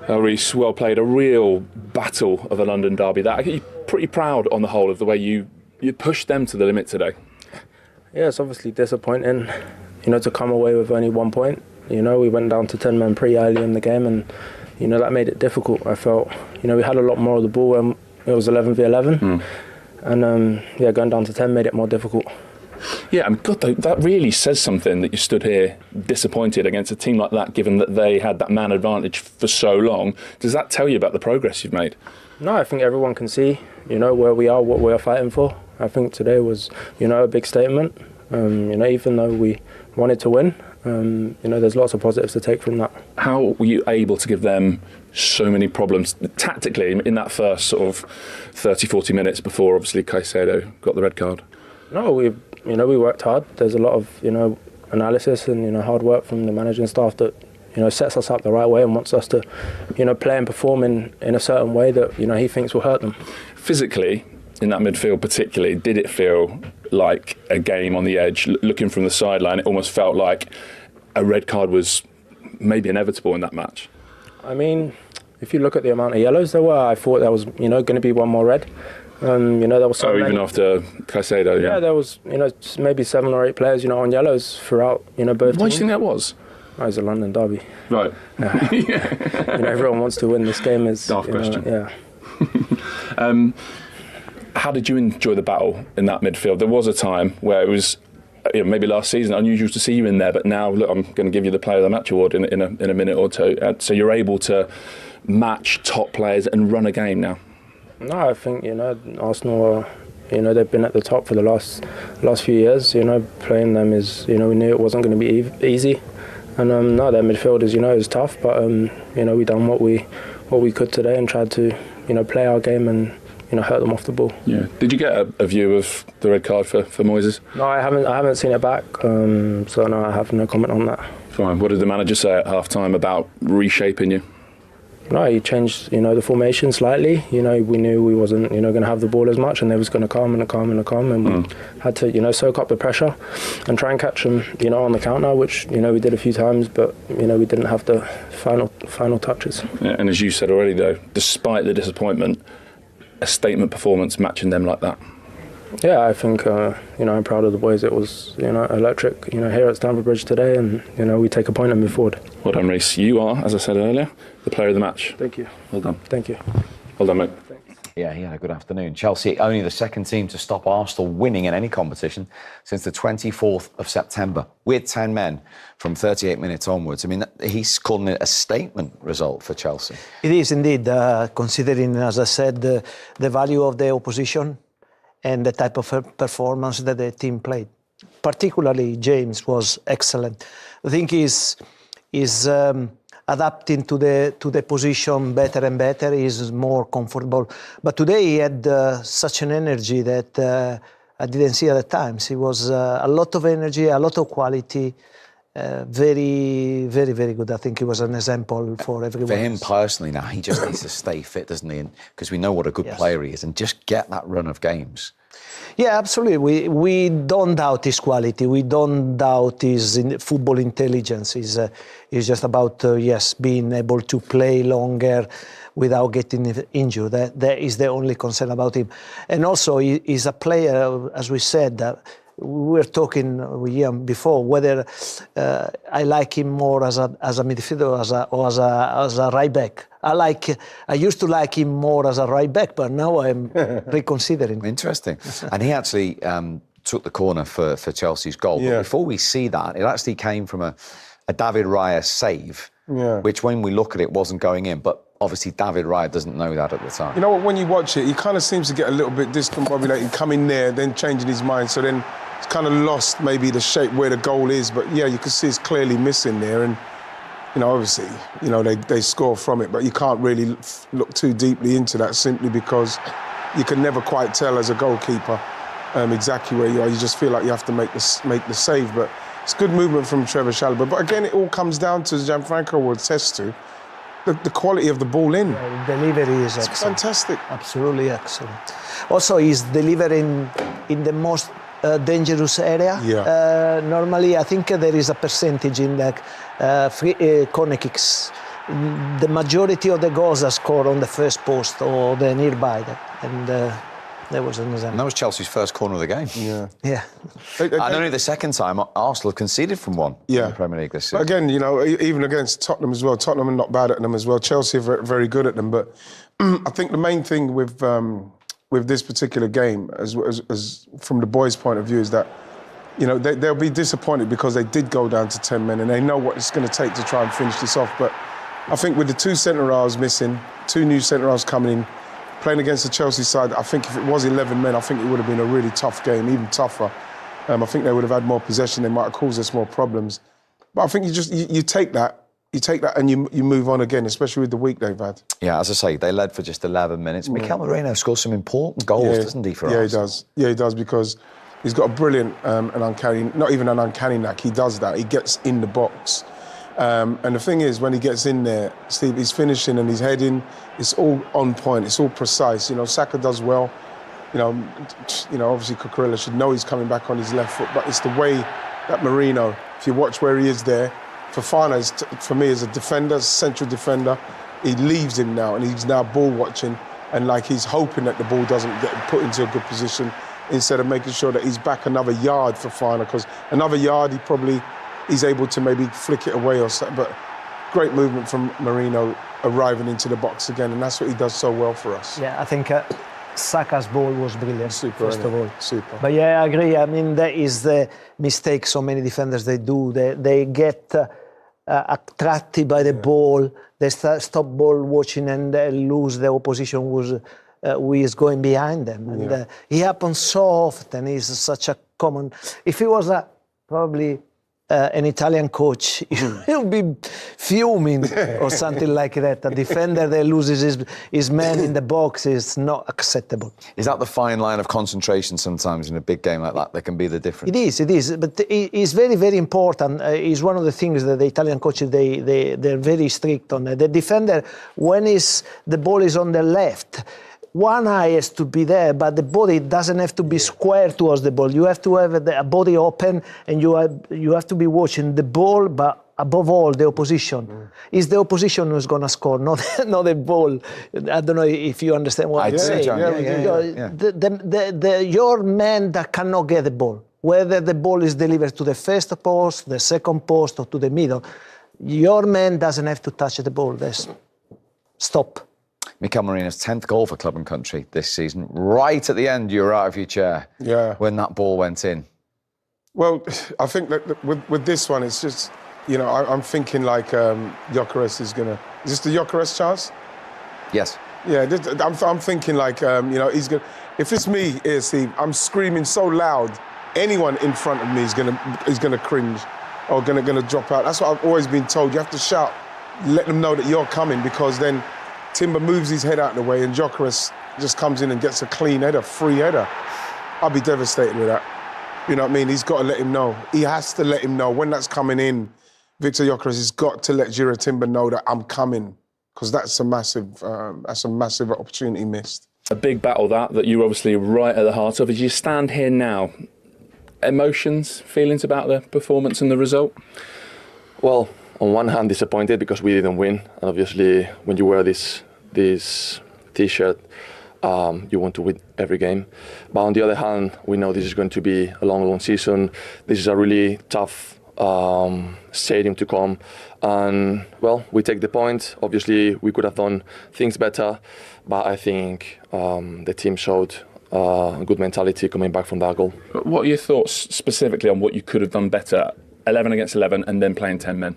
Reece, well played. A real battle of a London derby. That you're pretty proud on the whole of the way you pushed them to the limit today. Yeah, it's obviously disappointing, to come away with only 1 point. We went down to 10 men pretty early in the game, and that made it difficult. I felt, we had a lot more of the ball when it was 11v11, and going down to 10 made it more difficult. Yeah, God, that really says something that you stood here disappointed against a team like that, given that they had that man advantage for so long. Does that tell you about the progress you've made? No, I think everyone can see, where we are, what we're fighting for. I think today was, a big statement. Even though we wanted to win, there's lots of positives to take from that. How were you able to give them so many problems tactically in that first sort of 30, 40 minutes before obviously Caicedo got the red card? No, we worked hard. There's a lot of, analysis and, hard work from the managing staff that, sets us up the right way and wants us to, play and perform in a certain way that, he thinks will hurt them. Physically, in that midfield particularly, did it feel like a game on the edge? Looking from the sideline, it almost felt like a red card was maybe inevitable in that match. I mean, if you look at the amount of yellows there were, I thought there was, going to be one more red. There was so many. Even after Caicedo, yeah. Yeah, there was, maybe 7 or 8 players, on yellows throughout, both teams. Why do you think that was? Oh, it's a London derby. Right. Everyone wants to win this game. Daft question. Yeah. How did you enjoy the battle in that midfield? There was a time where it was, maybe last season, unusual to see you in there, but now, look, I'm going to give you the Player of the Match award in a minute or two. So you're able to match top players and run a game now. No, I think, Arsenal are, they've been at the top for the last few years. Playing them is, we knew it wasn't going to be easy. And no, their midfield is tough, but, we done what we could today and tried to, play our game and, hurt them off the ball. Yeah. Did you get a view of the red card for Moises? No, I haven't seen it back, so no, I have no comment on that. Fine. What did the manager say at half-time about reshaping you? No, he changed, the formation slightly. We knew we wasn't, going to have the ball as much, and they was going to come, and we had to, soak up the pressure and try and catch them, on the counter, which, we did a few times, but, we didn't have the final touches. Yeah, and as you said already, though, despite the disappointment, a statement performance matching them like that. Yeah, I think, I'm proud of the boys. It was, electric, here at Stamford Bridge today, and, we take a point and move forward. Well done, Reece. You are, as I said earlier, the player of the match. Thank you. Well done. Thank you. Well done, mate. Thanks. Yeah, he had a good afternoon. Chelsea, only the second team to stop Arsenal winning in any competition since the 24th of September, with 10 men from 38 minutes onwards. I mean, he's calling it a statement result for Chelsea. It is indeed, considering, as I said, the value of the opposition and the type of performance that the team played. Particularly, James was excellent. I think he's adapting to the position better and better. He's more comfortable. But today he had such an energy that I didn't see at the times. He was a lot of energy, a lot of quality. Very, very, very good. I think he was an example for everyone. For him personally now, he just needs to stay fit, doesn't he? Because we know what a good player he is, and just get that run of games. Yeah, absolutely. We don't doubt his quality. We don't doubt his football intelligence. It's just about, being able to play longer without getting injured. That is the only concern about him. And also, he's a player, as we said, we were talking with Ian before whether I like him more as a midfielder or as a right back. I used to like him more as a right back, but now I'm reconsidering. Interesting. And he actually took the corner for Chelsea's goal. Yeah. But before we see that, it actually came from a David Raya save, which when we look at it wasn't going in. But obviously David Raya doesn't know that at the time. You know what, when you watch it, he kind of seems to get a little bit discombobulated, coming there, then changing his mind. So then he's kind of lost maybe the shape where the goal is. But yeah, you can see it's clearly missing there. And obviously, they score from it, but you can't really look too deeply into that simply because you can never quite tell as a goalkeeper exactly where you are. You just feel like you have to make the save. But it's good movement from Trevor Chalobah. But again, it all comes down to, Gianfranco will attest to, the quality of the ball in. Delivery is excellent. Fantastic. Absolutely excellent. Also, he's delivering in the most dangerous area. Yeah. Normally, I think there is a percentage in corner kicks the majority of the goals are scored on the first post or the nearby. And that was an example. And that was Chelsea's first corner of the game. Yeah. And only the second time Arsenal conceded from one in the Premier League this season. But again, you know, even against Tottenham as well, Tottenham are not bad at them as well. Chelsea are very, very good at them. But I think the main thing with this particular game, as from the boys' point of view, is that, you know, they'll be disappointed because they did go down to 10 men and they know what it's going to take to try and finish this off. But I think with the two centre-halves missing, two new centre-halves coming in, playing against the Chelsea side, I think if it was 11 men, I think it would have been a really tough game, even tougher. I think they would have had more possession. They might have caused us more problems. But I think you take that. You take that and you move on again, especially with the week they've had. Yeah, as I say, they led for just 11 minutes. Mikel Merino scores some important goals, doesn't he, for us? Yeah, he does. Yeah, he does, because he's got a brilliant and uncanny, not even an uncanny knack, he does that. He gets in the box. And the thing is, when he gets in there, Steve, he's finishing and he's heading. It's all on point. It's all precise. You know, Saka does well. You know, obviously Cucurella should know he's coming back on his left foot, but it's the way that Merino, if you watch where he is there, Fofana is, for me, as a defender, central defender, he leaves him now and he's now ball watching, and like he's hoping that the ball doesn't get put into a good position instead of making sure that he's back another yard for Fofana, because another yard he's able to maybe flick it away or something. But great movement from Merino arriving into the box again, and that's what he does so well for us. Yeah, I think Saka's ball was brilliant, first of all. Super. But yeah, I agree. I mean, that is the mistake so many defenders they do. They get attracted by the ball. They stop ball watching and lose the opposition who is going behind them. And it happens so often. It's such a common. If it was probably an Italian coach, he would be fuming or something like that. A defender that loses his man in the box is not acceptable. Is that the fine line of concentration sometimes in a big game like that? That can be the difference. It is. But it's very, very important. It's one of the things that the Italian coaches, they're very strict on. The defender, when the ball is on the left, one eye has to be there, but the body doesn't have to be square towards the ball. You have to have a body open, and you have to be watching the ball, but above all, the opposition. It's the opposition who's going to score, not the ball. I don't know if you understand what I'm saying. Your man that cannot get the ball, whether the ball is delivered to the first post, the second post, or to the middle, your man doesn't have to touch the ball. Stop. Mikel Merino's 10th goal for club and country this season. Right at the end, you were out of your chair when that ball went in. Well, I think that with this one, it's just, you know, I'm thinking like Gyökeres is going to... Is this the Gyökeres chance? Yes. Yeah, I'm thinking like, you know, he's going to... If it's me here, Steve, I'm screaming so loud, anyone in front of me is going to cringe or going to drop out. That's what I've always been told. You have to shout, let them know that you're coming, because then Timber moves his head out of the way and Gyökeres just comes in and gets a clean header, free header. I'll be devastated with that. You know what I mean? He's got to let him know. He has to let him know when that's coming in. Victor Gyökeres has got to let Jira Timber know that I'm coming, because that's a massive opportunity missed. A big battle that you're obviously right at the heart of. As you stand here now, emotions, feelings about the performance and the result? Well, on one hand, disappointed because we didn't win. And obviously, when you wear this T-shirt, you want to win every game. But on the other hand, we know this is going to be a long season. This is a really tough stadium to come. And, well, we take the point. Obviously, we could have done things better. But I think the team showed a good mentality coming back from that goal. What are your thoughts specifically on what you could have done better? 11 against 11 and then playing 10 men?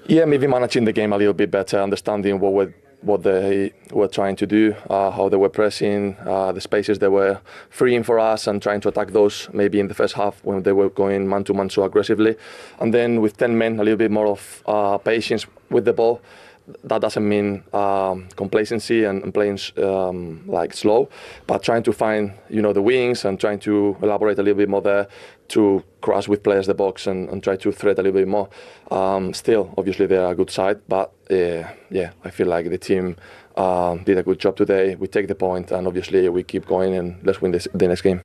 Yeah, maybe managing the game a little bit better, understanding what they were trying to do, how they were pressing, the spaces they were freeing for us, and trying to attack those maybe in the first half when they were going man-to-man so aggressively. And then with 10 men, a little bit more of patience with the ball. That doesn't mean complacency and playing like slow, but trying to find, you know, the wings and trying to elaborate a little bit more there to cross with players the box and try to threat a little bit more. Still, obviously, they're a good side, but yeah, I feel like the team did a good job today. We take the point, and obviously we keep going and let's win the next game.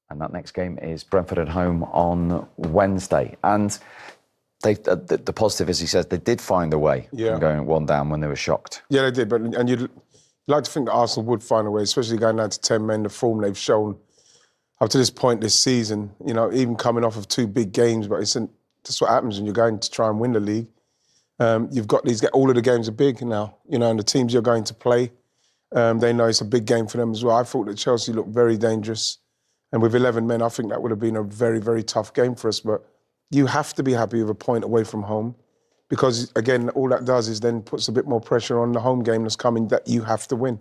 And that next game is Brentford at home on Wednesday. And The positive, as he says, they did find a way from going 1 down when they were shocked. Yeah, they did. And you'd like to think that Arsenal would find a way, especially going down to 10 men, the form they've shown up to this point this season, you know, even coming off of 2 big games. But that's what happens when you're going to try and win the league. You've got all of the games are big now, you know, and the teams you're going to play, they know it's a big game for them as well. I thought that Chelsea looked very dangerous. And with 11 men, I think that would have been a very, very tough game for us. But you have to be happy with a point away from home because, again, all that does is then puts a bit more pressure on the home game that's coming that you have to win.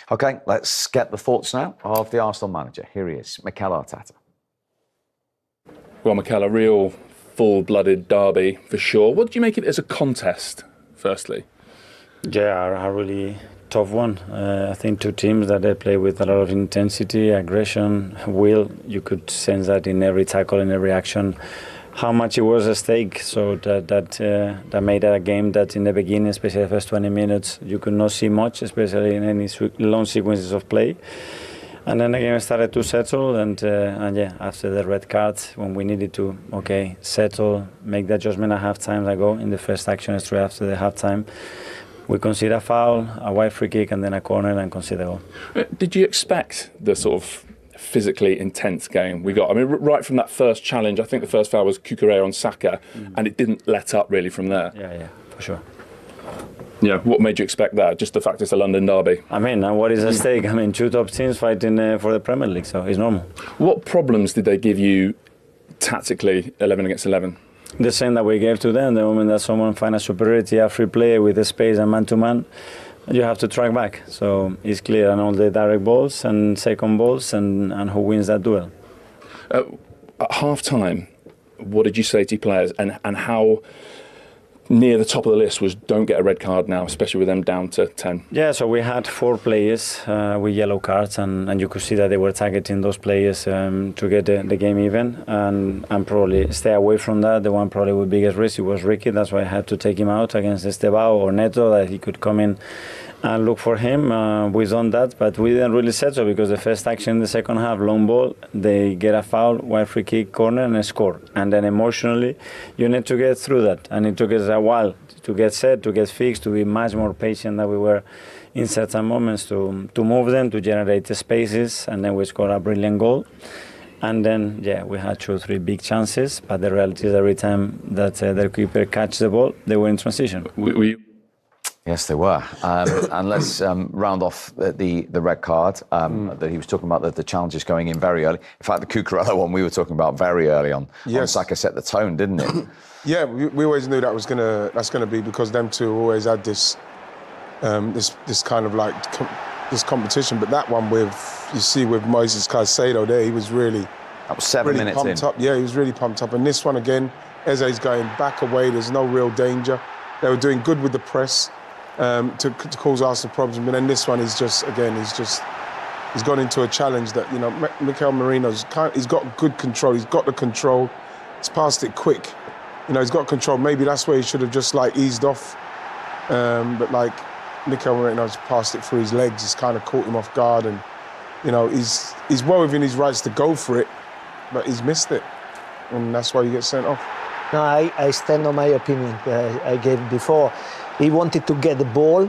OK, let's get the thoughts now of the Arsenal manager. Here he is, Mikel Arteta. Well, Mikel, a real full-blooded derby for sure. What do you make of it as a contest, firstly? Yeah, a really tough one. I think 2 teams that they play with a lot of intensity, aggression, will. You could sense that in every tackle, in every action, how much it was at stake. So that made it a game that in the beginning, especially the first 20 minutes, you could not see much, especially in any long sequences of play. And then the game started to settle, and yeah, after the red card, when we needed to, settle, make the adjustment at halftime, like go in the first action straight after the halftime, we concede a foul, a wide free kick, and then a corner, and concede a goal. Did you expect the sort of physically intense game we got? I mean, right from that first challenge, I think the first foul was Cucurella on Saka, and it didn't let up really from there. Yeah, for sure. Yeah, what made you expect that? Just the fact it's a London derby? I mean, what is at stake? I mean, 2 top teams fighting for the Premier League, so it's normal. What problems did they give you tactically, 11 against 11? The same that we gave to them. The moment that someone finds a superiority, a free play with the space and man-to-man, you have to track back. So it's clear on all the direct balls and second balls and who wins that duel. At half-time, what did you say to your players and how near the top of the list was don't get a red card now, especially with them down to 10? Yeah, so we had 4 players with yellow cards, and you could see that they were targeting those players to get the game even, and probably stay away from that. The one probably with biggest risk, it was Ricky. That's why I had to take him out against Estebao or Neto, that he could come in and look for him. We've done that, but we didn't really settle because the first action in the second half, long ball, they get a foul, wide free kick, corner, and a score. And then emotionally, you need to get through that. And it took us a while to get set, to get fixed, to be much more patient than we were in certain moments, to move them, to generate the spaces, and then we scored a brilliant goal. And then, yeah, we had 2 or 3 big chances, but the reality is every time that the keeper catches the ball, they were in transition. Yes, they were. And let's round off the red card that he was talking about, the challenges going in very early. In fact, the Cucurella one we were talking about very early on. Yes. Saka set the tone, didn't it? Yeah, we always knew that's gonna be because them 2 always had this kind of like this competition. But that one with Moises Caicedo there, he was really that was 7 really minutes pumped in. up. Yeah, he was really pumped up. And this one again, Eze's going back away. There's no real danger. They were doing good with the press. To cause Arsenal problems, but then this one is just he's gone into a challenge that, you know, Mikel Merino's he's got good control. He's got the control. He's passed it quick. You know, he's got control. Maybe that's where he should have just like eased off. But like Mikel Merino's passed it through his legs. He's kind of caught him off guard, and you know he's well within his rights to go for it, but he's missed it, and that's why you get sent off. No, I stand on my opinion I gave before. He wanted to get the ball.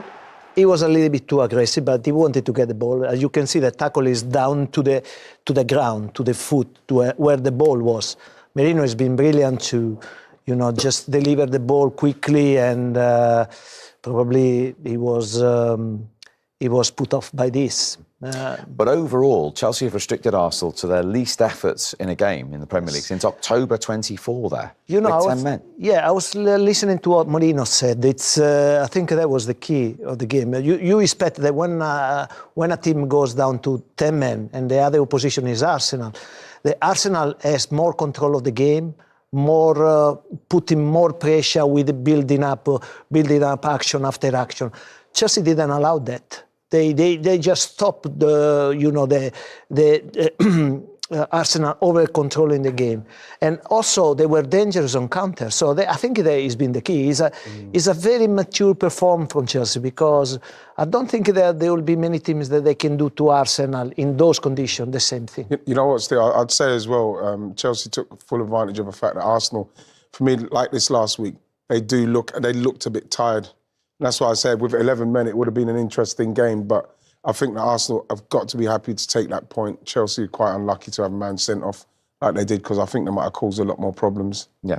He was a little bit too aggressive, but he wanted to get the ball. As you can see, the tackle is down to the ground, to the foot, to where the ball was. Merino has been brilliant to, you know, just deliver the ball quickly, and probably he was put off by this. But overall, Chelsea have restricted Arsenal to their least efforts in a game in the Premier League since October 24 there. You know, with 10 men. Yeah, I was listening to what Merino said. I think that was the key of the game. You expect that when a team goes down to 10 men and the other opposition is Arsenal, the Arsenal has more control of the game, putting more pressure with building up action after action. Chelsea didn't allow that. They just stopped the Arsenal over controlling the game, and also they were dangerous on counter. So I think that has been the key. It's a very mature performance from Chelsea, because I don't think that there will be many teams that they can do to Arsenal in those conditions the same thing. You know what, Steve? I'd say as well, Chelsea took full advantage of the fact that Arsenal for me, like this last week, they looked a bit tired. And that's why I said with 11 men, it would have been an interesting game. But I think that Arsenal have got to be happy to take that point. Chelsea are quite unlucky to have a man sent off like they did, because I think they might have caused a lot more problems. Yeah.